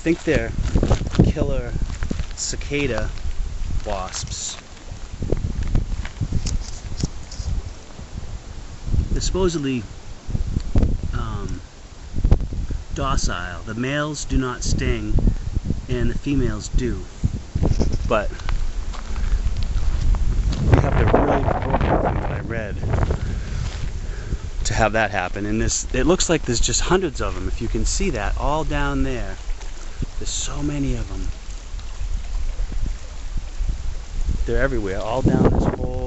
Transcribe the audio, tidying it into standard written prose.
think they're killer cicada wasps. They're supposedly docile. The males do not sting and the females do. But you have to really provoke them, that I read, to have that happen. And it looks like there's just hundreds of them. If you can see that, all down there. There's so many of them. They're everywhere, all down this whole